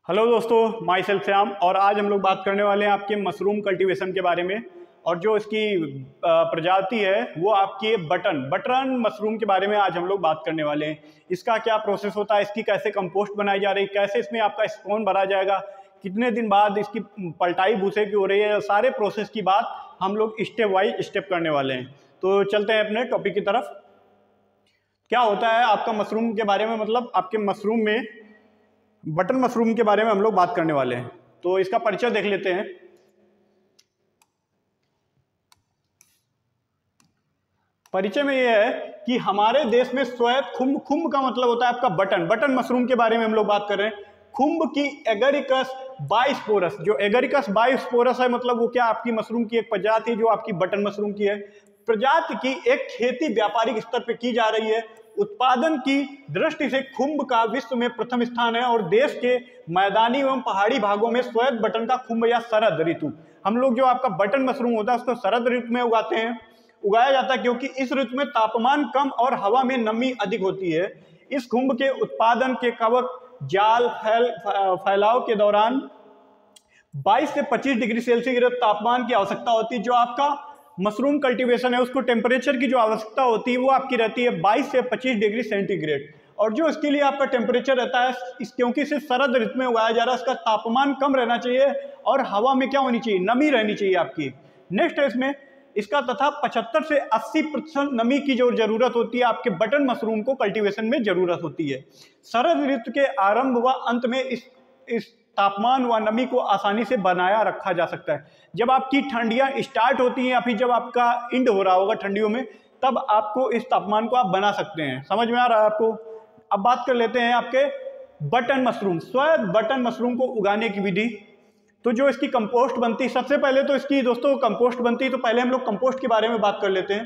Hello दोस्तों, my self Shyam. और आज हम लोग बात करने वाले हैं आपके मशरूम कल्टीवेशन के बारे में। और जो इसकी प्रजाति है वो आपकी बटन मशरूम के बारे में आज हम लोग बात करने वाले हैं। इसका क्या प्रोसेस होता है, इसकी कैसे कंपोस्ट बनाई जा रही है, कैसे इसमें आपका स्पॉन भरा जाएगा, कितने दिन बाद इसकी पलटाई भूसे की हो रही है, सारे प्रोसेस की बात हम लोग स्टेप बाई स्टेप करने वाले हैं। तो चलते हैं अपने टॉपिक की तरफ। क्या होता है आपका मशरूम के बारे में, मतलब आपके मशरूम में बटन मशरूम के बारे में हम लोग बात करने वाले हैं। तो इसका परिचय देख लेते हैं। परिचय में यह है कि हमारे देश में श्वेत खुम्ब का मतलब होता है आपका बटन मशरूम के बारे में हम लोग बात कर रहे हैं। खुम्ब की एगरिकस बाइस्पोरस, जो एगरिकस बाइस्पोरस है, मतलब वो क्या आपकी मशरूम की एक प्रजाति जो आपकी बटन मशरूम की है। प्रजाति की एक खेती व्यापारिक स्तर पे की जा रही है। उत्पादन की दृष्टि से खुम्ब का विश्व में प्रथम स्थान है और देश के मैदानी एवं पहाड़ी भागों में श्वेत बटन का खुम्ब या शरद ऋतु, हम लोग जो आपका बटन मशरूम होता है उसको शरद ऋतु में उगाया जाता है, क्योंकि इस ऋतु में तापमान कम और हवा में नमी अधिक होती है। इस खुम्ब के उत्पादन के कवक जाल फैलाव के दौरान 22 से 25 डिग्री सेल्सियस तापमान की आवश्यकता होती है। जो आपका मशरूम कल्टीवेशन है उसको टेम्परेचर की जो आवश्यकता होती है वो आपकी रहती है 22 से 25 डिग्री सेंटीग्रेड। और जो इसके लिए आपका टेम्परेचर रहता है, क्योंकि सिर्फ शरद ऋतु में उगाया जा रहा है, इसका तापमान कम रहना चाहिए और हवा में क्या होनी चाहिए, नमी रहनी चाहिए आपकी। नेक्स्ट है इसमें इसका तथा 75 से 80% नमी की जो जरूरत होती है आपके बटन मशरूम को कल्टीवेशन में जरूरत होती है। शरद ऋतु के आरंभ व अंत में इस तापमान व नमी को आसानी से बनाया रखा जा सकता है। जब आपकी ठंडियां स्टार्ट होती हैं या फिर जब आपका इंड हो रहा होगा ठंडियों में, तब आपको इस तापमान को आप बना सकते हैं। समझ में आ रहा है आपको? अब बात कर लेते हैं आपके बटन मशरूम, श्वेत बटन मशरूम को उगाने की विधि। तो जो इसकी कंपोस्ट बनती है, सबसे पहले तो इसकी दोस्तों कंपोस्ट बनती है, तो पहले हम लोग कंपोस्ट के बारे में बात कर लेते हैं।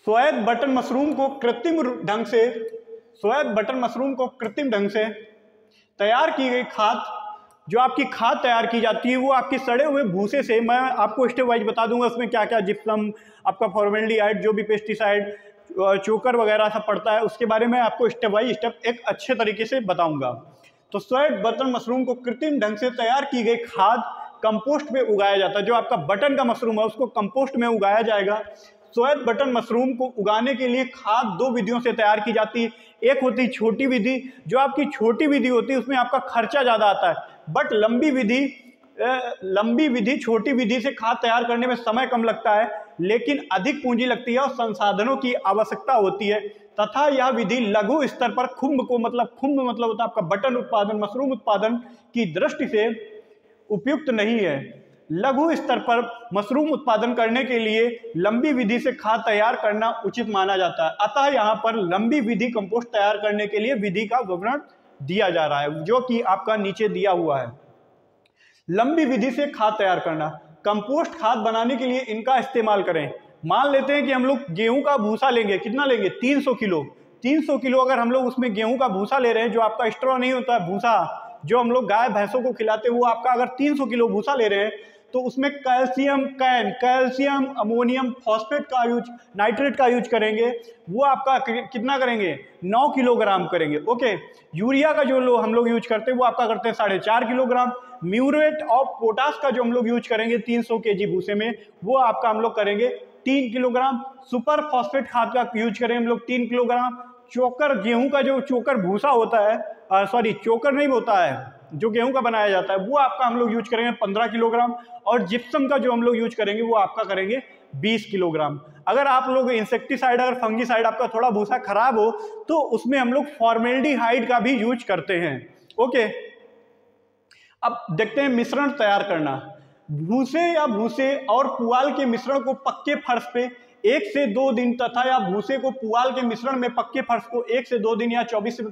श्वेत बटन मशरूम को कृत्रिम ढंग से तैयार की गई खाद, जो आपकी खाद तैयार की जाती है वो आपके सड़े हुए भूसे से, मैं आपको स्टेप वाइज बता दूंगा उसमें क्या क्या जिप्सम, आपका फॉर्मेल्डिहाइड, जो भी पेस्टिसाइड, चोकर वगैरह सब पड़ता है, उसके बारे में आपको स्टेप बाई स्टेप एक अच्छे तरीके से बताऊंगा। तो श्वेत बटन मशरूम को कृत्रिम ढंग से तैयार की गई खाद कंपोस्ट में उगाया जाता है। जो आपका बटन का मशरूम है उसको कंपोस्ट में उगाया जाएगा। श्वेत बटन मशरूम को उगाने के लिए खाद दो विधियों से तैयार की जाती है। एक होती है छोटी विधि, जो आपकी छोटी विधि होती है उसमें आपका खर्चा ज़्यादा आता है, बट लंबी विधि छोटी विधि से खाद तैयार करने में समय कम लगता है, लेकिन अधिक पूंजी लगती है और संसाधनों की आवश्यकता होती है। तथा यह विधि लघु स्तर पर खुम्ब मतलब होता है आपका बटन उत्पादन, मशरूम उत्पादन की दृष्टि से उपयुक्त नहीं है। लघु स्तर पर मशरूम उत्पादन करने के लिए लंबी विधि से खाद तैयार करना उचित माना जाता है। अतः यहाँ पर लंबी विधि कंपोस्ट तैयार करने के लिए विधि का विवरण दिया जा रहा है, जो कि आपका नीचे दिया हुआ है। लंबी विधि से खाद तैयार करना, कंपोस्ट खाद बनाने के लिए इनका इस्तेमाल करें। मान लेते हैं कि हम लोग गेहूं का भूसा लेंगे, कितना लेंगे, 300 किलो। 300 किलो अगर हम लोग उसमें गेहूं का भूसा ले रहे हैं, जो आपका स्ट्रॉ नहीं होता है, भूसा जो हम लोग गाय भैंसों को खिलाते हैं, वो आपका अगर 300 किलो भूसा ले रहे हैं, तो उसमें कैल्शियम अमोनियम फॉस्फेट का यूज, नाइट्रेट का यूज करेंगे, वो आपका कितना करेंगे, 9 किलोग्राम करेंगे। ओके, यूरिया का जो हम लोग यूज करते हैं वो आपका करते हैं 4.5 किलोग्राम। म्यूरेट ऑफ पोटास का जो हम लोग यूज करेंगे 300 केजी भूसे में, वो आपका हम लोग करेंगे 3 किलोग्राम। सुपर फॉस्फेट खाद का यूज करें हम लोग 3 किलोग्राम। चोकर, गेहूं का जो चोकर भूसा होता है, चोकर नहीं होता है, जो गेहूं का बनाया जाता है, वो आपका हम लोग यूज करेंगे 15 किलोग्राम। और जिप्सम का जो हम लोग यूज करेंगे वो आपका करेंगे 20 किलोग्राम। अगर आप लोग इंसेक्टिसाइड, अगर फंगिसाइड आपका थोड़ा भूसा खराब हो तो उसमें हम लोग फॉर्मेल्डिहाइड का भी यूज करते हैं। ओके, अब देखते हैं मिश्रण तैयार करना। भूसे और पुआल के मिश्रण को पक्के फर्श पे 1 से 2 दिन तथा या भूसे को पुआल के मिश्रण में पक्के फर्श को 1 से 2 दिन या 24 से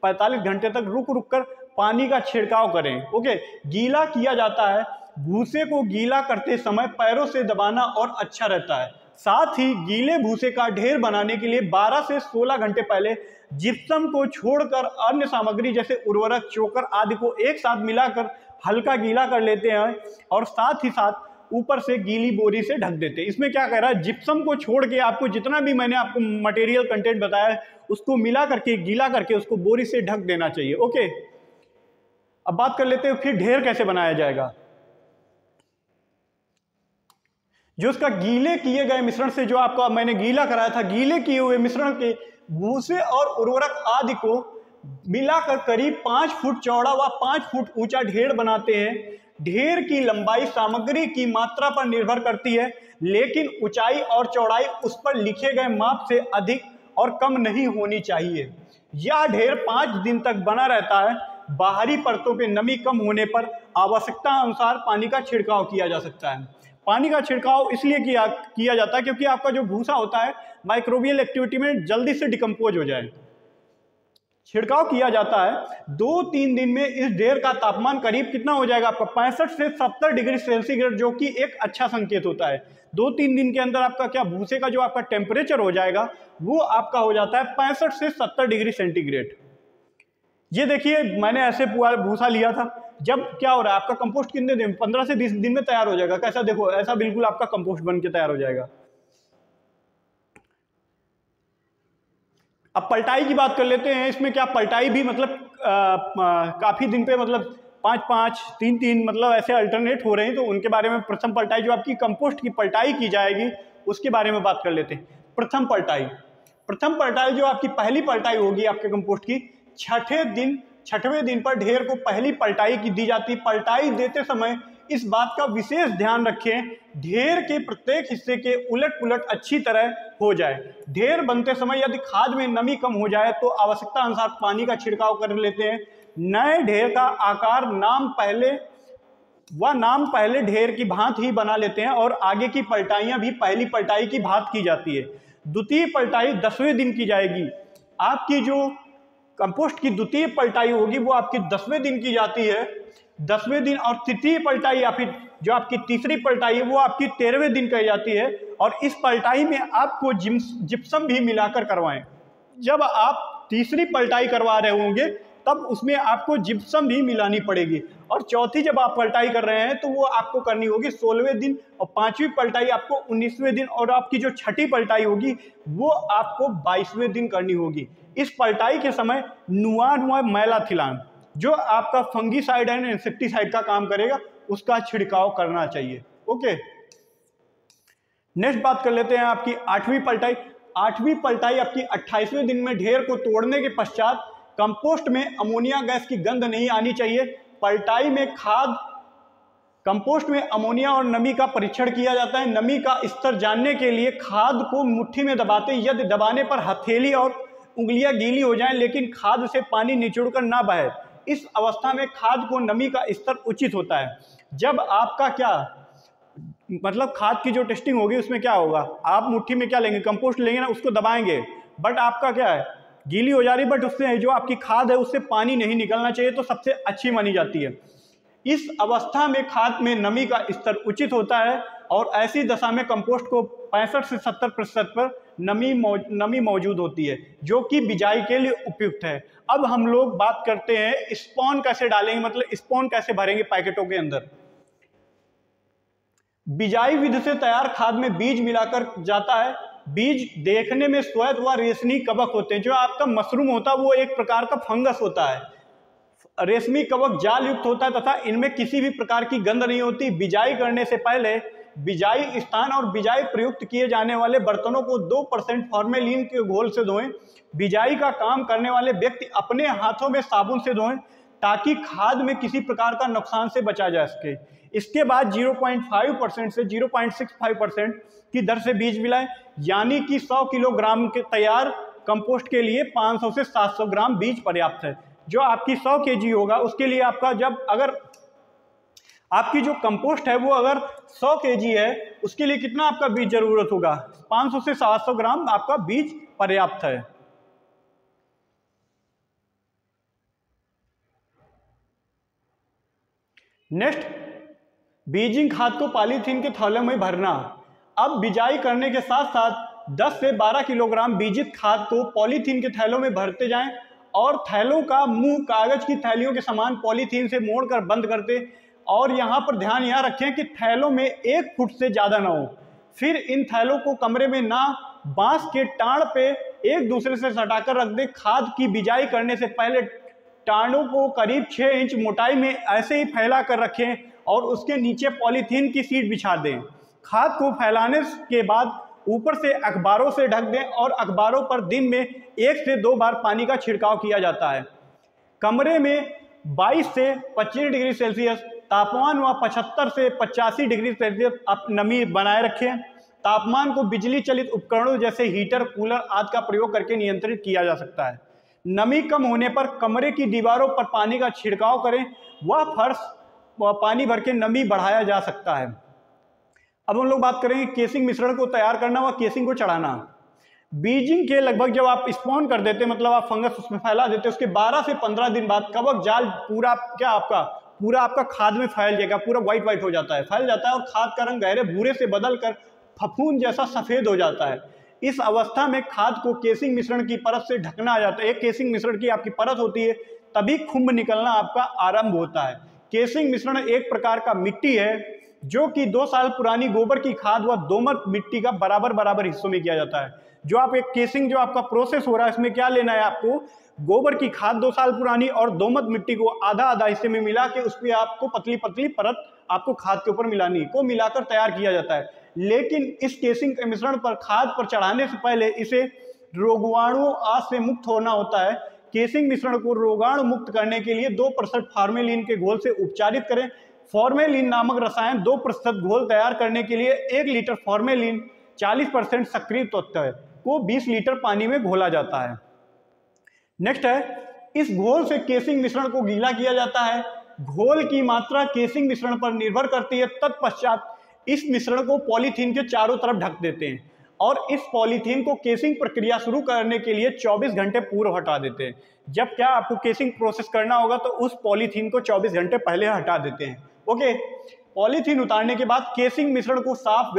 45 घंटे तक रुक कर पानी का छिड़काव करें। ओके, गीला किया जाता है। भूसे को गीला करते समय पैरों से दबाना और अच्छा रहता है। साथ ही गीले भूसे का ढेर बनाने के लिए 12 से 16 घंटे पहले जिप्सम को छोड़कर अन्य सामग्री जैसे उर्वरक, चोकर आदि को एक साथ मिलाकर हल्का गीला कर लेते हैं और साथ ही साथ ऊपर से गीली बोरी से ढक देते हैं। इसमें क्या कह रहा है, जिप्सम को छोड़ के आपको जितना भी मैंने आपको मटेरियल कंटेंट बताया है उसको मिला करके, गीला करके उसको बोरी से ढक देना चाहिए। ओके, अब बात कर लेते हैं फिर ढेर कैसे बनाया जाएगा। जो उसका गीले किए गए मिश्रण से, जो आपको मैंने गीला कराया था, गीले किए हुए मिश्रण के भूसे और उर्वरक आदि को मिलाकर करीब 5 फुट चौड़ा व 5 फुट ऊंचा ढेर बनाते हैं। ढेर की लंबाई सामग्री की मात्रा पर निर्भर करती है, लेकिन ऊंचाई और चौड़ाई उस पर लिखे गए माप से अधिक और कम नहीं होनी चाहिए। यह ढेर 5 दिन तक बना रहता है। बाहरी परतों पे नमी कम होने पर आवश्यकता अनुसार पानी का छिड़काव किया जा सकता है। पानी का छिड़काव इसलिए किया जाता है क्योंकि आपका जो भूसा होता है माइक्रोबियल एक्टिविटी में जल्दी से डिकम्पोज हो जाए। छिड़काव किया जाता है। 2-3 दिन में इस ढेर का तापमान करीब कितना हो जाएगा आपका, 65 से 70 डिग्री सेंटीग्रेड, जो कि एक अच्छा संकेत होता है। 2-3 दिन के अंदर आपका क्या भूसे का जो आपका टेम्परेचर हो जाएगा वो आपका हो जाता है 65 से 70 डिग्री सेंटीग्रेड। ये देखिए मैंने ऐसे भूसा लिया था। जब क्या हो रहा है आपका कंपोस्ट कितने दिन, 15 से 20 दिन में तैयार हो जाएगा। कैसा देखो, ऐसा बिल्कुल आपका कंपोस्ट बन के तैयार हो जाएगा। अब पलटाई की बात कर लेते हैं। इसमें क्या पलटाई भी मतलब काफी दिन पे, मतलब 5-5, 3-3 मतलब ऐसे अल्टरनेट हो रहे हैं, तो उनके बारे में प्रथम पलटाई जो आपकी कंपोस्ट की पलटाई की जाएगी उसके बारे में बात कर लेते हैं। प्रथम पलटाई जो आपकी पहली पलटाई होगी आपके कंपोस्ट की, 6वें दिन पर ढेर को पहली पलटाई की दी जाती है। पलटाई देते समय इस बात का विशेष ध्यान रखें ढेर के प्रत्येक हिस्से के उलट पुलट अच्छी तरह हो जाए। ढेर बनते समय यदि खाद में नमी कम हो जाए तो आवश्यकता अनुसार पानी का छिड़काव कर लेते हैं। नए ढेर का आकार नाम पहले ढेर की भांति ही बना लेते हैं और आगे की पलटाइयां भी पहली पलटाई की भांति की जाती है। द्वितीय पलटाई 10वें दिन की जाएगी। आपकी जो कंपोस्ट की द्वितीय पलटाई होगी वो आपकी 10वें दिन की जाती है, 10वें दिन। और तृतीय पलटाई या फिर जो आपकी तीसरी पलटाई है वो आपकी 13वें दिन की जाती है। और इस पलटाई में आपको जिप्सम भी मिलाकर करवाएं। जब आप तीसरी पलटाई करवा रहे होंगे तब उसमें आपको जिप्सम भी मिलानी पड़ेगी। और चौथी जब आप पलटाई कर रहे हैं तो वो आपको करनी होगी 16वें दिन, और 5वीं पलटाई आपको 19वें दिन, और आपकी जो छठी पलटाई होगी वो आपको 22वें दिन करनी होगी। इस पलटाई के समय नुआ मैलाथिलान जो आपका फंगीसाइड एंड इंसेक्टिसाइड का काम करेगा उसका छिड़काव करना चाहिए। ओके, नेक्स्ट बात कर लेते हैं आपकी 8वीं पलटाई। 8वीं पलटाई आपकी 28वें दिन में ढेर को तोड़ने के पश्चात कंपोस्ट में अमोनिया गैस की गंध नहीं आनी चाहिए। पलटाई में कंपोस्ट में अमोनिया और नमी का परीक्षण किया जाता है। नमी का स्तर जानने के लिए खाद को मुट्ठी में दबाते हैं। यदि दबाने पर हथेली और उंगलियां गीली हो जाएं लेकिन खाद से पानी निचोड़कर ना बहे, इस अवस्था में खाद को नमी का स्तर उचित होता है। जब आपका क्या मतलब खाद की जो टेस्टिंग होगी उसमें क्या होगा, आप मुट्ठी में क्या लेंगे, कंपोस्ट लेंगे ना, उसको दबाएंगे, बट आपका क्या है गीली हो जा रही, बट उससे जो आपकी खाद है उससे पानी नहीं निकलना चाहिए, तो सबसे अच्छी मानी जाती है। इस अवस्था में खाद में नमी का स्तर उचित होता है और ऐसी दशा में कंपोस्ट को 65 से 70% पर नमी मौजूद होती है, जो कि बिजाई के लिए उपयुक्त है। अब हम लोग बात करते हैं स्पॉन कैसे डालेंगे, मतलब स्पॉन कैसे भरेंगे पैकेटों के अंदर। बिजाई विधि से तैयार खाद में बीज मिलाकर जाता है। बीज देखने में श्वेत व रेशमी कवक होते हैं। जो आपका मशरूम होता है वो एक प्रकार का फंगस होता है। रेशमी कवक जाल युक्त होता है तथा इनमें किसी भी प्रकार की गंध नहीं होती। बिजाई करने से पहले बिजाई स्थान और बिजाई प्रयुक्त किए जाने वाले बर्तनों को 2% फॉर्मेलिन के घोल से धोएं। बिजाई का काम करने वाले व्यक्ति अपने हाथों में साबुन से धोएं ताकि खाद में किसी प्रकार का नुकसान से बचा जा सके। इसके बाद 0.5% से 0.65% की दर से बीज मिलाएं, यानी कि 100 किलोग्राम के तैयार कंपोस्ट के लिए 500 से 700 ग्राम बीज पर्याप्त है। जो आपकी 100 kg होगा उसके लिए आपका अगर आपकी जो कंपोस्ट है वो अगर 100 kg है उसके लिए कितना आपका बीज जरूरत होगा, 500 से 700 ग्राम आपका बीज पर्याप्त है। नेक्स्ट, बीजिंग खाद को पॉलीथीन के थैलों में भरना। अब बिजाई करने के साथ साथ 10 से 12 किलोग्राम बीजित खाद को पॉलीथीन के थैलों में भरते जाएं और थैलों का मुंह कागज की थैलियों के समान पॉलीथीन से मोड़कर बंद करते और यहाँ पर ध्यान यह रखें कि थैलों में 1 फुट से ज़्यादा ना हो। फिर इन थैलों को कमरे में ना बांस के टाड़ पे एक दूसरे से सटाकर रख दें। खाद की बिजाई करने से पहले टाड़ों को करीब 6 इंच मोटाई में ऐसे ही फैला कर रखें और उसके नीचे पॉलीथीन की शीट बिछा दें। खाद को फैलाने के बाद ऊपर से अखबारों से ढक दें और अखबारों पर दिन में 1 से 2 बार पानी का छिड़काव किया जाता है। कमरे में 22 से 25 डिग्री सेल्सियस तापमान व 75 से 85 डिग्री सेल्सियस आप नमी बनाए रखें। तापमान को बिजली चलित उपकरणों जैसे हीटर, कूलर आदि का प्रयोग करके नियंत्रित किया जा सकता है। नमी कम होने पर कमरे की दीवारों पर पानी का छिड़काव करें। वह फर्श व पानी भर के नमी बढ़ाया जा सकता है। अब हम लोग बात करेंगे केसिंग मिश्रण को तैयार करना व केसिंग को चढ़ाना। बीजिंग के लगभग जब आप स्पॉन कर देते हैं, मतलब आप फंगस उसमें फैला देते हैं, उसके 12 से 15 दिन बाद कवक जाल पूरा आपका खाद में फैल जाएगा, पूरा व्हाइट हो जाता है, फैल जाता है और खाद का रंग गहरे भूरे से बदलकर फफूंद जैसा सफेद हो जाता है। इस अवस्था में खाद को केसिंग मिश्रण की परत से ढकना आ जाता है। एक केसिंग मिश्रण की आपकी परत होती है, तभी खुम्ब निकलना आपका आरंभ होता है। केसिंग मिश्रण एक प्रकार का मिट्टी है जो कि 2 साल पुरानी गोबर की खाद व दोमट मिट्टी का बराबर हिस्सों में किया जाता है। जो आप एक केसिंग जो आपका प्रोसेस हो रहा है, इसमें क्या लेना है आपको, गोबर की खाद 2 साल पुरानी और दोमट मिट्टी को आधा हिस्से में मिला के उस पर आपको पतली परत आपको खाद के ऊपर मिलानी को मिलाकर तैयार किया जाता है। लेकिन इस केसिंग के मिश्रण पर खाद पर चढ़ाने से पहले इसे रोगाणुओं आदि से मुक्त होना होता है। केसिंग मिश्रण को रोगाणु मुक्त करने के लिए 2% फॉर्मेलिन के घोल से उपचारित करें। फॉर्मेलिन नामक रसायन 2% घोल तैयार करने के लिए 1 लीटर फॉर्मेलिन 40% सक्रिय तत्व को 20 लीटर पानी में घोला जाता है। नेक्स्ट है, इस घोल से केसिंग मिश्रण को गीला किया जाता है। घोल की मात्रा केसिंग मिश्रण पर निर्भर करती है। तत्पश्चात इस मिश्रण को पॉलीथीन के चारों तरफ ढक देते हैं और इस पॉलीथीन को केसिंग प्रक्रिया शुरू करने के लिए 24 घंटे पूर्व हटा देते हैं। जब क्या आपको केसिंग प्रोसेस करना होगा तो उस पॉलीथीन को 24 घंटे पहले हटा देते हैं। ओके, पॉलीथीन उतारने के बाद केसिंग मिश्रण को साफ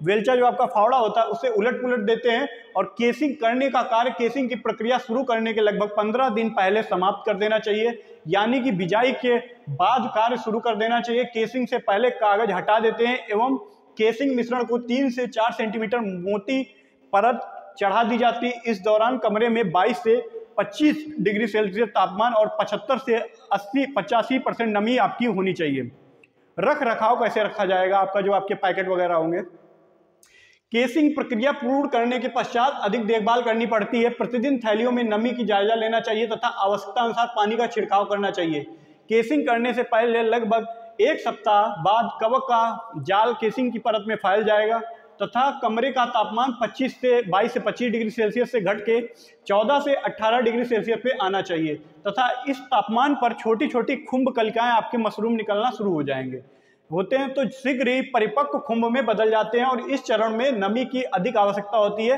वेलचा जो आपका फावड़ा होता है उससे उलट पुलट देते हैं और केसिंग करने का कार्य केसिंग की प्रक्रिया शुरू करने के लगभग 15 दिन पहले समाप्त कर देना चाहिए, यानी कि बिजाई के बाद कार्य शुरू कर देना चाहिए। केसिंग से पहले कागज हटा देते हैं एवं केसिंग मिश्रण को 3 से 4 सेंटीमीटर मोटी परत चढ़ा दी जाती है। इस दौरान कमरे में 22 से 25 डिग्री सेल्सियस तापमान और 75 से 85% नमी आपकी होनी चाहिए। रख रखाव कैसे रखा जाएगा आपका, जो आपके पैकेट वगैरह होंगे। केसिंग प्रक्रिया पूर्ण करने के पश्चात अधिक देखभाल करनी पड़ती है। प्रतिदिन थैलियों में नमी की जायजा लेना चाहिए तथा आवश्यकता अनुसार पानी का छिड़काव करना चाहिए। केसिंग करने से पहले लगभग 1 सप्ताह बाद कवक का जाल केसिंग की परत में फैल जाएगा तथा कमरे का तापमान 22 से 25 डिग्री सेल्सियस से घट के 14 से 18 डिग्री सेल्सियस पे आना चाहिए तथा इस तापमान पर छोटी छोटी खुम्ब कलिकाएं आपके मशरूम निकलना शुरू हो जाएंगे होते हैं तो शीघ्र ही परिपक्व खुम्ब में बदल जाते हैं और इस चरण में नमी की अधिक आवश्यकता होती है।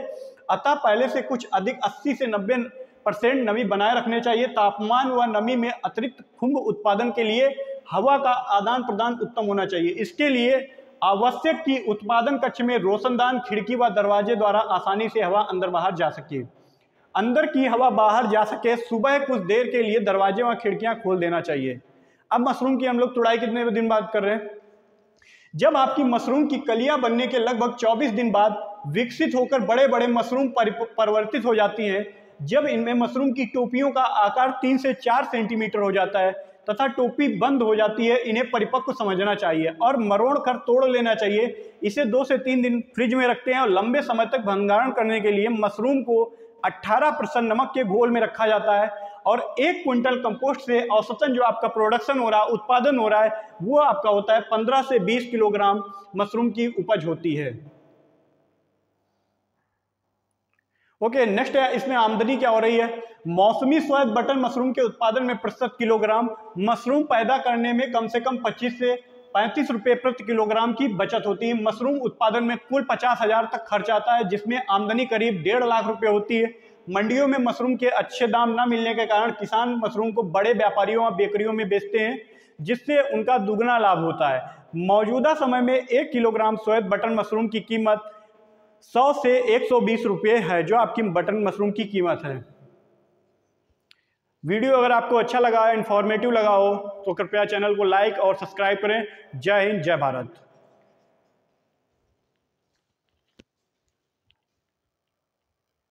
अतः पहले से कुछ अधिक 80 से 90% नमी बनाए रखने चाहिए। तापमान व नमी में अतिरिक्त खुम्ब उत्पादन के लिए हवा का आदान प्रदान उत्तम होना चाहिए। इसके लिए आवश्यक कि उत्पादन कक्ष में रोशनदान, खिड़की व दरवाजे द्वारा आसानी से हवा अंदर बाहर जा सके। अंदर की हवा बाहर जा सके, सुबह कुछ देर के लिए दरवाजे व खिड़कियां खोल देना चाहिए। अब मशरूम की हम लोग तुड़ाई कितने दिन बाद कर रहे हैं? जब आपकी मशरूम की कलियां बनने के लगभग 24 दिन बाद विकसित होकर बड़े बड़े मशरूम परिवर्तित हो जाती हैं, जब इनमें मशरूम की टोपियों का आकार 3 से 4 सेंटीमीटर हो जाता है तथा टोपी बंद हो जाती है, इन्हें परिपक्व समझना चाहिए और मरोड़ कर तोड़ लेना चाहिए। इसे 2 से 3 दिन फ्रिज में रखते हैं और लंबे समय तक भंडारण करने के लिए मशरूम को 18% नमक के घोल में रखा जाता है और 1 क्विंटल कंपोस्ट से औसतन जो आपका प्रोडक्शन हो रहा है, उत्पादन हो रहा है, वो आपका होता है 15 से 20 किलोग्राम मशरूम की उपज होती है। ओके, नेक्स्ट है, इसमें आमदनी क्या हो रही है? मौसमी स्वायत्त बटन मशरूम के उत्पादन में प्रतिशत किलोग्राम मशरूम पैदा करने में कम से कम 25 से 35 रुपये प्रति किलोग्राम की बचत होती है। मशरूम उत्पादन में कुल 50,000 तक खर्च आता है, जिसमें आमदनी करीब 1.5 लाख रुपए होती है। मंडियों में मशरूम के अच्छे दाम न मिलने के कारण किसान मशरूम को बड़े व्यापारियों और बेकरियों में बेचते हैं, जिससे उनका दुगना लाभ होता है। मौजूदा समय में 1 किलोग्राम स्वायत्त बटन मशरूम की कीमत 100 से 120 रुपये है, जो आपकी बटन मशरूम की कीमत है। वीडियो अगर आपको अच्छा लगा, इन्फॉर्मेटिव लगा हो तो कृपया चैनल को लाइक और सब्सक्राइब करें। जय हिंद, जय भारत।